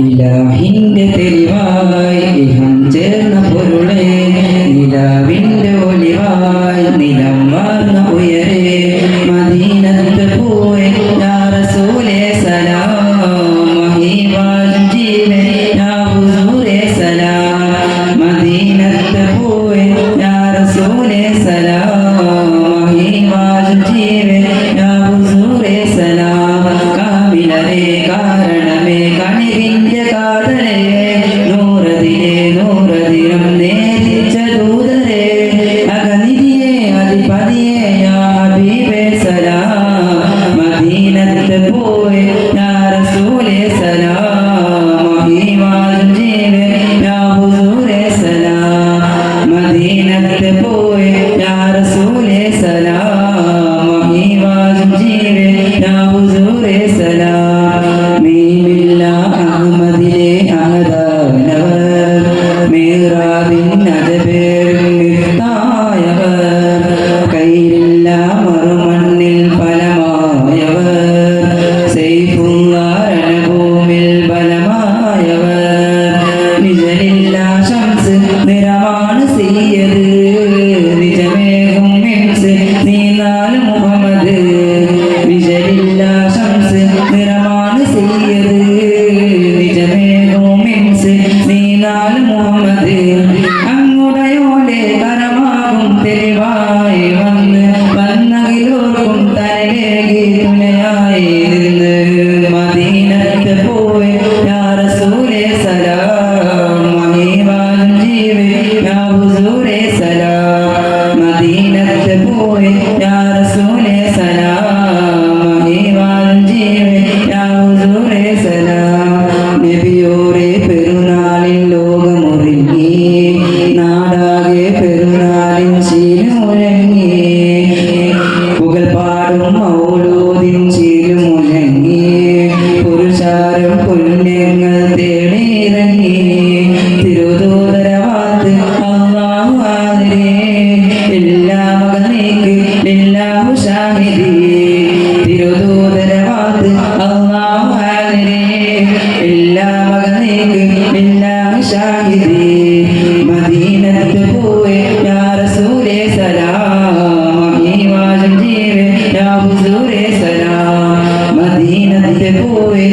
ഇലാഹിന്റെ തെളിവായി ഇഹം ചേർന്ന പൊരുളെ നിലാവിന്റെ ഒലിവായി നിലം വാർന്ന ഉയരെ മദീനത്ത് പോയി യാ റസൂലേ സലാം മഹീവാൻ ജീവൻ യാ ഹുസൂരേ സലാം മദീനത്ത് പോയി യാ റസൂലേ സലാം മഹീവാൻ ജീവൻ യാ ഹുസൂരേ സലാം കാമിലരേ കാരണമേ കണിവിന്റെ കാതലേ നൂറതിലെ നൂറതിരം നേരിച്ച ദൂതരേ അകനിധിയെ അധിപതിയെ യാ ഹബീബേ സലാം മദീനത്ത് പോയി യാ റസൂലേ സലാം മഹീവാൻ ജീവൻ യാ ഹുസൂരേ സലാം മദീനത്ത് പോയി യാ റസൂലേ സലാം മഹീവാൻ ജീവൻ യാ ഹുസൂരേ സലാം അഹമ്മദിലെ അഹദാനവർ മീറാബിൻ അദബേറിൽ മിഫ്തായവർ കൈരില്ല മറുമണ്ണിൽ ഫലമായവർ സൈഫുള്ള രണഭൂമിൽ ബലമായവർ നിജലില്ല ശംസ് നിറമാണ് സയ്യദ് നിജമേകും മിൻസ് നീനാല് മുഹമ്മദ് നിജലില്ല ശംസ് നിറമാണ് സയ്യദ് നീനാൾ മുഹമ്മദ് അങ്ങുടയോടെ കരമാകും തെളിവായി വന്ന് വന്നകിലോർക്കും തലയിലേകി തുണയായി നിന്ന് മദീനത്ത് പോയി യാ റസൂലേ സലാം മഹീവാൻ ജീവൻ യാ ഹുസൂരേ സലാം മദീനത്ത് പോയി യാ റസൂലേ സലാം മഹീവാൻ ജീവൻ യാ ഹുസൂരേ സലാം നബിയോരെ പെരുന്നാളിൽ ലോകമൊരുങ്ങി നാടാകെ പെരുന്നാളിൻ ശീലമുഴങ്ങി പുകൾപാടും മൗലൂദിൻ ശീലമുഴങ്ങി പുരുഷാരം പുണ്യങ്ങൾ തേടിയിറങ്ങി തിരുദൂതരവാത്ത് അല്ലാഹു ആദിരേ എല്ലാ മകനേക്ക് ലില്ലാഹു ഷാഹിദി തിരുദൂതരവാത്ത് അല്ലാഹു ആദിരേ എല്ലാ മകനേക്ക് ലില്ലാഹു ഷാഹിദി മദീനത്ത് പോയി യാ റസൂലേ സലാം മഹീവാൻ ജീവൻ യാ ഹുസൂരേ സലാം മദീനത്ത് പോയി